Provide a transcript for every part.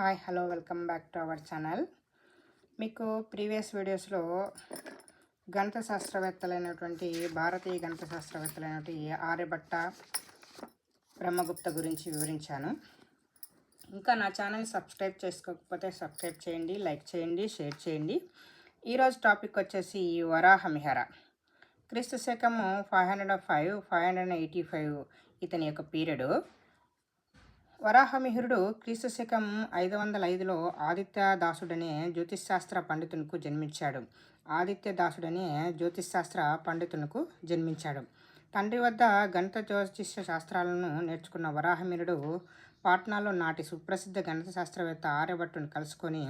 Hi hello welcome back to our channel. మీకు previous వీడియోస్లో గణిత శాస్త్రవేత్తలైనటువంటి భారతీయ గణిత శాస్త్రవేత్తలైనటువంటి ఆర్యభట్ట, బ్రహ్మగుప్త గురించి వివరించాను. ఇంకా నా ఛానల్ సబ్స్క్రైబ్ చేసుకోకపోతే సబ్స్క్రైబ్ చేయండి, లైక్ చేయండి, షేర్ చేయండి. ఈరోజు టాపిక్ వచ్చేసి వరాహమిహిర. క్రీస్తు శకము 585 ఇతని యొక్క పీరియడు. వరాహమిహిరుడు క్రీస్తు శకం 505లో ఆదిత్యదాసుడనే జ్యోతిశాస్త్ర పండితునికి జన్మించాడు. తండ్రి వద్ద గణిత జ్యోతిష్య శాస్త్రాలను నేర్చుకున్న వరాహమిహిరుడు పాట్నాలో నాటి సుప్రసిద్ధ గణిత శాస్త్రవేత్త ఆర్యభట్టును కలుసుకొని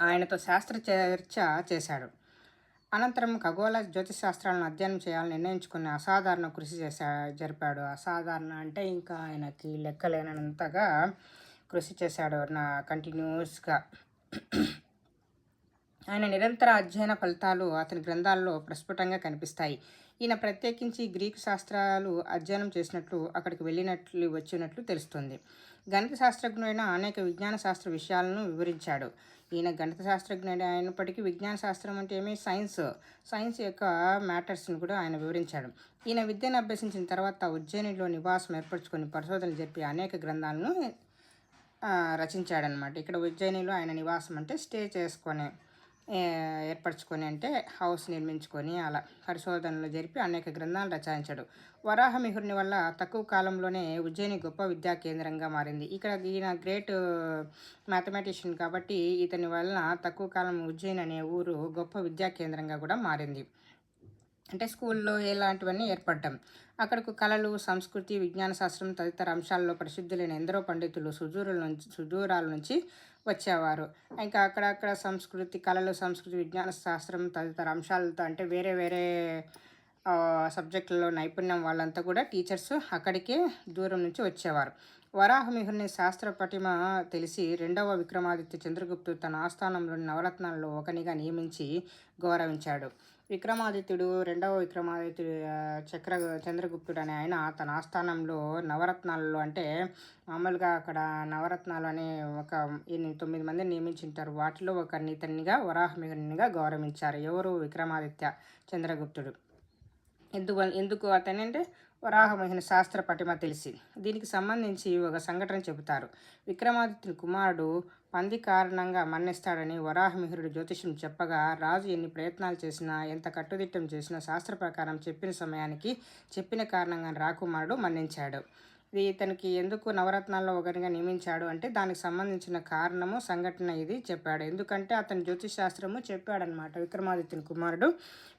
ఆయనతో శాస్త్ర చర్చ చేశాడు. అనంతరం ఖగోళ జ్యోతిశాస్త్రాలను అధ్యయనం చేయాలని నిర్ణయించుకుని అసాధారణ కృషి జరిపాడు. అసాధారణ అంటే ఇంకా ఆయనకి లెక్కలేనంతగా కృషి చేశాడు కంటిన్యూస్గా. ఆయన నిరంతర అధ్యయన ఫలితాలు అతని గ్రంథాల్లో ప్రస్ఫుటంగా కనిపిస్తాయి. ఈయన ప్రత్యేకించి గ్రీకు శాస్త్రాలు అధ్యయనం చేసినట్లు, అక్కడికి వచ్చినట్లు తెలుస్తుంది. గణిత శాస్త్రజ్ఞుడైన అనేక విజ్ఞాన శాస్త్ర విషయాలను వివరించాడు. ఈయన గణిత శాస్త్రజ్ఞుడు అయినప్పటికీ విజ్ఞాన శాస్త్రం అంటే ఏమి, సైన్స్ యొక్క మ్యాటర్స్ని కూడా ఆయన వివరించాడు. ఈయన విద్యను అభ్యసించిన తర్వాత ఉజ్జయినిలో నివాసం ఏర్పరచుకొని పరిశోధనలు జరిపి అనేక గ్రంథాలను రచించాడనమాట. ఇక్కడ ఉజ్జయినిలో ఆయన నివాసం అంటే స్టే చేసుకొని ఏర్పరచుకొని, అంటే హౌస్ నిర్మించుకొని అలా పరిశోధనలు జరిపి అనేక గ్రంథాలు రచించాడు. వరాహమిహిరుని వల్ల తక్కువ కాలంలోనే ఉజ్జయిని గొప్ప విద్యా కేంద్రంగా మారింది. ఇక్కడ ఈయన గ్రేట్ మ్యాథమెటిషియన్ కాబట్టి ఇతని వలన తక్కువ కాలం ఉజ్జయిని అనే ఊరు గొప్ప విద్యా కేంద్రంగా కూడా మారింది. అంటే స్కూల్లో ఇలాంటివన్నీ ఏర్పడ్డాం. అక్కడకు కళలు, సంస్కృతి, విజ్ఞాన శాస్త్రం తదితర అంశాల్లో ప్రసిద్ధులైన ఎందరో పండితులు సుదూరాల నుంచి వచ్చేవారు. ఇంకా అక్కడక్కడ కళలు, సంస్కృతి, విజ్ఞాన శాస్త్రం తదితర అంశాలతో అంటే వేరే వేరే సబ్జెక్టులలో నైపుణ్యం వాళ్ళంతా కూడా టీచర్స్ అక్కడికే దూరం నుంచి వచ్చేవారు. వరాహమిహిరుని శాస్త్ర పటిమ తెలిసి రెండవ విక్రమాదిత్య చంద్రగుప్తుడు తన ఆస్థానంలోని నవరత్నాలలో ఒకనిగా నియమించి గౌరవించాడు. రెండవ విక్రమాదిత్యుడు చంద్రగుప్తుడు అనే ఆయన తన ఆస్థానంలో నవరత్నాలలో, అంటే మామూలుగా అక్కడ నవరత్నాలు అనే ఒక 9 మందిని నియమించింటారు. వాటిలో ఒకరిని ఇతనిగా వరాహమిహిరునిగా గౌరవించారు. ఎవరు? విక్రమాదిత్య చంద్రగుప్తుడు. ఎందుకు అతని అంటే వరాహమిహిరుని శాస్త్ర పటిమ తెలిసి. దీనికి సంబంధించి ఒక సంఘటన చెబుతారు. విక్రమాదిత్యుని కుమారుడు పంది కారణంగా మరణిస్తాడని వరాహమిహిరుడు జ్యోతిష్యం చెప్పగా, రాజు ఎన్ని ప్రయత్నాలు చేసినా, ఎంత కట్టుదిట్టం చేసినా శాస్త్ర ప్రకారం చెప్పిన సమయానికి చెప్పిన కారణంగా రాకుమారుడు మరణించాడు. ఇది ఇతనికి ఎందుకు నవరత్నాల్లో ఒకరిగా నియమించాడు అంటే దానికి సంబంధించిన కారణము, సంఘటన ఇది చెప్పాడు. ఎందుకంటే అతను జ్యోతిష్ శాస్త్రము చెప్పాడనమాట. విక్రమాదిత్యుని కుమారుడు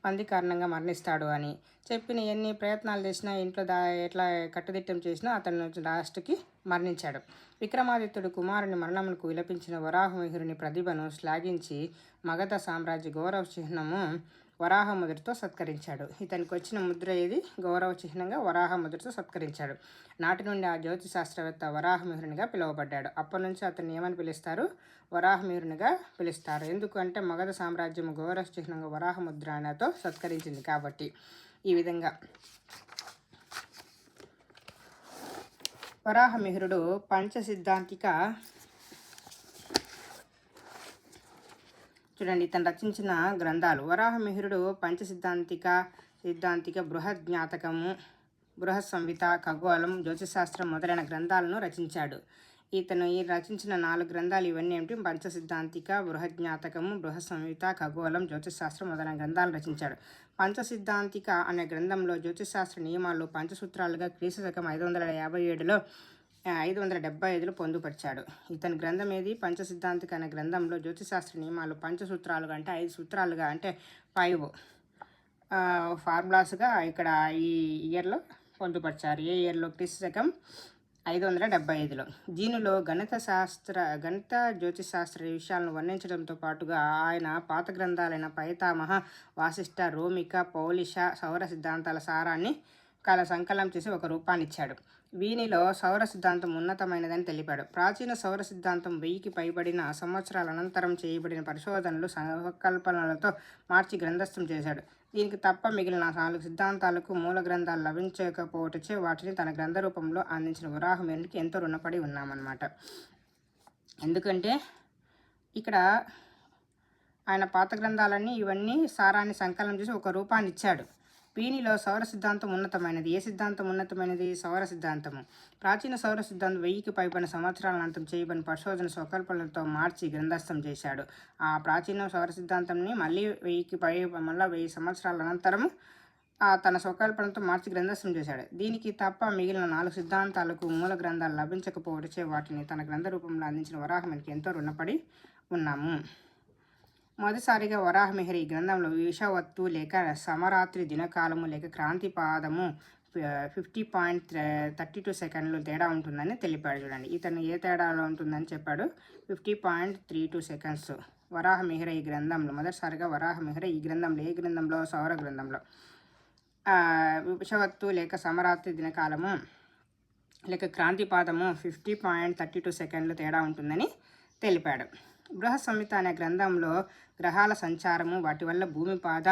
పంది కారణంగా మరణిస్తాడు అని చెప్పిన ఎన్ని ప్రయత్నాలు చేసినా, ఇంట్లో ఎట్లా కట్టుదిట్టం చేసినా అతను లాస్ట్కి మరణించాడు. విక్రమాదిత్యుడు కుమారుని మరణములకు విలపించిన వరాహమిహిరుని ప్రతిభను శ్లాఘించి మగధ సామ్రాజ్య గౌరవ చిహ్నము వరాహముద్రతో సత్కరించాడు. ఇతనికి వచ్చిన ముద్ర ఏది? గౌరవ చిహ్నంగా వరాహముద్రతో సత్కరించాడు. నాటి నుండి ఆ జ్యోతి శాస్త్రవేత్త వరాహమిహిరునిగా పిలువబడ్డాడు. అప్పటి నుంచి అతన్ని ఏమని పిలుస్తారు? వరాహమిహిరునిగా పిలుస్తారు. ఎందుకంటే మగధ సామ్రాజ్యం గౌరవ చిహ్నంగా వరాహముద్రతో సత్కరించింది కాబట్టి. ఈ విధంగా వరాహమిహిరుడు పంచసిద్ధాంతిక, చూడండి ఇతను రచించిన గ్రంథాలు. వరాహమిహిరుడు సిద్ధాంతిక, బృహజ్ఞాతకము, బృహత్ సంహిత, ఖగోళం, జ్యోతిశాస్త్రం మొదలైన గ్రంథాలను రచించాడు. ఇతను రచించిన 4 గ్రంథాలు ఇవన్నీ ఏమిటి? పంచసిద్ధాంతిక, బృహజ్ఞాతకము, బృహత్ సంహిత, ఖగోళం, జ్యోతిశాస్త్రం మొదలైన గ్రంథాలు రచించాడు. పంచసిద్ధాంతిక అనే గ్రంథంలో జ్యోతిశాస్త్ర నియమాలు పంచసూత్రాలుగా క్రీస్తు శకం 575లో పొందుపరిచాడు. ఇతని గ్రంథం ఏది? పంచసిద్ధాంతిక అనే గ్రంథంలో జ్యోతిశాస్త్ర నియమాలు పంచసూత్రాలుగా, అంటే 5 సూత్రాలుగా, అంటే 5 ఫార్ములాస్గా ఇక్కడ ఈ ఇయర్లో పొందుపరిచారు. ఏ ఇయర్లో? క్రీస్తు శకం 575లో. దీనిలో గణిత జ్యోతిశాస్త్ర విషయాలను వర్ణించడంతో పాటుగా ఆయన పాత గ్రంథాలైన పైతామహ, వాసిష్ఠ, రోమిక, పౌలిష సౌర సిద్ధాంతాల సారాన్ని సంకలనం చేసి ఒక రూపాన్ని ఇచ్చాడు. వీనిలో సౌర సిద్ధాంతం ఉన్నతమైనదని తెలిపాడు. ప్రాచీన సౌర సిద్ధాంతం 1000కి పైబడిన సంవత్సరాల అనంతరం చేయబడిన పరిశోధనలు, సంకల్పనలతో మార్చి గ్రంథస్థం చేశాడు. దీనికి తప్ప మిగిలిన 4 సిద్ధాంతాలకు మూల గ్రంథాలు లభించకపోవటచే వాటిని తన గ్రంథ రూపంలో అందించిన వరాహమిహిరునికి ఎంతో రుణపడి ఉన్నామన్నమాట. ఎందుకంటే ఇక్కడ ఆయన పాత గ్రంథాలన్నీ ఇవన్నీ సారాన్ని సంకలనం చేసి ఒక రూపాన్ని ఇచ్చాడు. వీనిలో సౌర సిద్ధాంతం ఉన్నతమైనది. ఏ సిద్ధాంతం ఉన్నతమైనది? సౌర సిద్ధాంతము. ప్రాచీన సౌర సిద్ధాంతం 1000కి పైబడిన సంవత్సరాల అనంతరం చేయబడిన పరిశోధన స్వకల్పనలతో మార్చి గ్రంథస్థం చేశాడు. ఆ ప్రాచీన సౌర సిద్ధాంతంని మళ్ళీ 1000 సంవత్సరాల అనంతరం తన స్వకల్పనతో మార్చి గ్రంథస్థం చేశాడు. దీనికి తప్ప మిగిలిన 4 సిద్ధాంతాలకు మూల గ్రంథాలు లభించకపోవచ్చే వాటిని తన గ్రంథ రూపంలో అందించిన వరాహమిహిరికి ఎంతో రుణపడి ఉన్నాము. మొదటిసారిగా వరాహమిహిరి ఈ గ్రంథంలో విషవత్తు లేక సమరాత్రి దినకాలము లేక క్రాంతిపాదము 50.32 సెకండ్లు తేడా ఉంటుందని తెలిపాడు. చూడండి, ఇతను ఏ తేడాలో ఉంటుందని చెప్పాడు. 50.32 సెకండ్స్ వరాహమిహిర ఈ గ్రంథంలో. మొదటిసారిగా వరాహమిహిర ఈ గ్రంథంలో, ఏ గ్రంథంలో? సౌర గ్రంథంలో. విషవత్తు లేక సమరాత్రి దినకాలము లేక క్రాంతిపాదము 50.32 సెకండ్లు తేడా ఉంటుందని తెలిపాడు. బృహత్ సంహిత అనే గ్రంథంలో గ్రహాల సంచారము, వాటి వల్ల భూమి పాద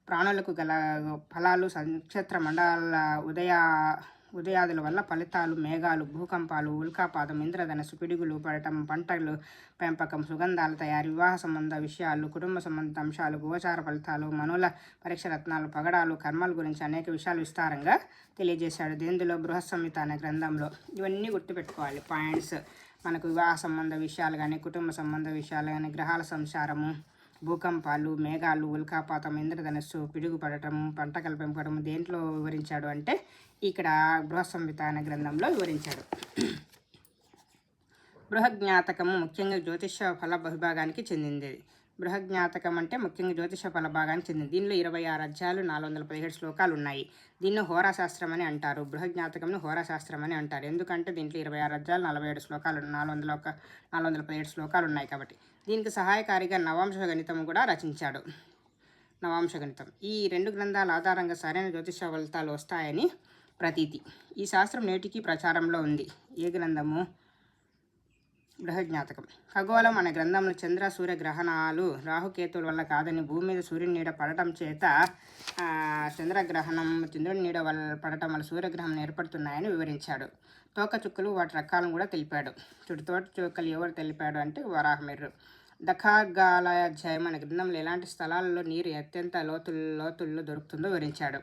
ప్రాణులకు గల ఫలాలు, నక్షత్ర మండలాల ఉదయాదుల వల్ల ఫలితాలు, మేఘాలు, భూకంపాలు, ఉల్కాపాతం, ఇంద్రధనస్సు, పిడుగులు పడటం, పంటలు పెంపకం, సుగంధాల తయారీ, వివాహ సంబంధ విషయాలు, కుటుంబ సంబంధిత అంశాలు, గోచార ఫలితాలు, మనుల పరీక్ష రత్నాలు, పగడాలు, కర్మల గురించి అనేక విషయాలు విస్తారంగా తెలియజేశాడు. దీనిలో బృహత్ సంహిత అనే గ్రంథంలో ఇవన్నీ గుర్తుపెట్టుకోవాలి పాయింట్స్. మనకు వివాహ సంబంధ విషయాలు కానీ, కుటుంబ సంబంధ విషయాలు కానీ, గ్రహాల సంచారము, భూకంపాలు, మేఘాలు, ఉల్కాపాతం, ఇంద్రధనస్సు, పిడుగు పడటం, పంటకలు పెంపడం దేంట్లో వివరించాడు అంటే ఇక్కడ బృహత్ సంహిత అనే గ్రంథంలో వివరించాడు. బృహజ్ఞాతకము ముఖ్యంగా జ్యోతిష ఫల విభాగానికి చెందింది. బృహజ్ఞాతకం అంటే ముఖ్యంగా జ్యోతిష ఫల భాగానికి చెందింది. దీనిలో 26 అధ్యాయాలు, 417 శ్లోకాలు ఉన్నాయి. దీన్ని హోరాశాస్త్రం అని అంటారు. బృహజ్ఞాతకంను హోరాశాస్త్రం అని అంటారు. ఎందుకంటే దీంట్లో 26 అధ్యాయాలు, 47 శ్లోకాలు, 417 శ్లోకాలు ఉన్నాయి కాబట్టి. దీనికి సహాయకారిగా నవాంశ గణితం కూడా రచించాడు. నవాంశ గణితం. ఈ 2 గ్రంథాల ఆధారంగా సరైన జ్యోతిష ఫలితాలు వస్తాయని ప్రతీతి. ఈ శాస్త్రం నేటికి ప్రచారంలో ఉంది. ఏ గ్రంథము? బృహజ్ఞాతకం. ఖగోళం అనే గ్రంథంలో చంద్ర సూర్య గ్రహణాలు రాహుకేతువుల వల్ల కాదని, భూమి మీద సూర్యుని నీడ పడటం చేత చంద్రగ్రహణం, చంద్రుని నీడ వల్ల పడటం వల్ల సూర్యగ్రహణం ఏర్పడుతున్నాయని వివరించాడు. తోక చుక్కలు వాటి రకాలను కూడా తెలిపాడు. తోక చుక్కలు ఎవరు తెలిపాడు అంటే వరాహమిహిరుడు. దఖాగాలాధ్యాయం అనే గ్రంథంలో ఎలాంటి స్థలాల్లో నీరు అత్యంత లోతుల్లో దొరుకుతుందో వివరించాడు.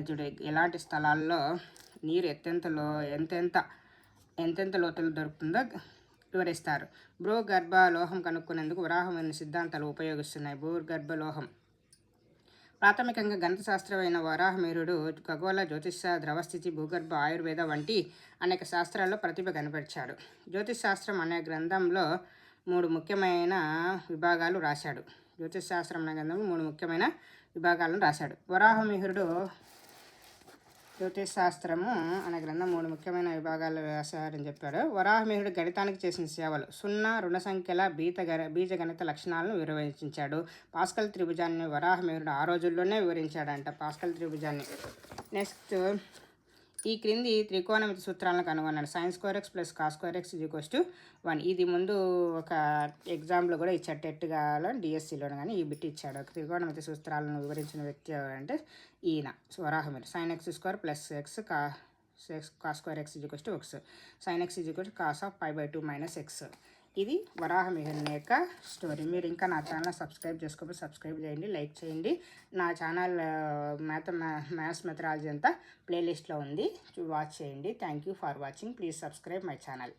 చూడు, ఎలాంటి స్థలాల్లో నీరు ఎంతెంత లోతుల్లో దొరుకుతుందో వివరిస్తారు. భూగర్భ లోహం కనుక్కునేందుకు వరాహమిహిరుని సిద్ధాంతాలు ఉపయోగిస్తున్నాయి. భూగర్భ లోహం ప్రాథమికంగా గణిత శాస్త్రమైన వరాహమిహిరుడు ఖగోళ, జ్యోతిష, ద్రవస్థితి, భూగర్భ, ఆయుర్వేద వంటి అనేక శాస్త్రాల్లో ప్రతిభ కనపరిచాడు. జ్యోతిష్ శాస్త్రం అనే గ్రంథంలో 3 ముఖ్యమైన విభాగాలు రాశాడు. జ్యోతిష్ శాస్త్రం అనే గ్రంథంలో 3 ముఖ్యమైన విభాగాలను రాశాడు. వరాహమిహిరుడు జ్యోతిష్ శాస్త్రము అనే గ్రంథం 3 ముఖ్యమైన విభాగాలు రాశారని చెప్పాడు. వరాహమిహిరుడు గణితానికి చేసిన సేవలు. 0, రుణ సంఖ్యల బీజగణిత లక్షణాలను వివరించాడు. పాస్కల్ త్రిభుజాన్ని వరాహమిహిరుడు ఆ రోజుల్లోనే వివరించాడంట. పాస్కల్ త్రిభుజాన్ని. నెక్స్ట్, ఈ క్రింది త్రికోణమితి సూత్రాలను కనుగొన్నాడు. sin² + cos² = 1. ఇది ముందు ఒక ఎగ్జామ్లో కూడా ఇచ్చాడు. టెట్గాలో డిఎస్సిలో కానీ ఈ బిట్ ఇచ్చాడు. త్రికోణమితి సూత్రాలను వివరించిన వ్యక్తి అంటే ఈయన వరాహమిహిరుడు. sin x² + x cos² = x. sin x = cos of π/2 - x. ఇది వరాహమిహిరుని యొక్క స్టోరీ. మీరు ఇంకా నా ఛానల్ సబ్స్క్రైబ్ చేసుకోకపోతే సబ్స్క్రైబ్ చేయండి, లైక్ చేయండి. నా ఛానల్ మ్యాథ్స్ మెథడాలజీ అంతా ప్లేలిస్ట్లో ఉంది, వాచ్ చేయండి. Thank you for watching. Please subscribe my channel.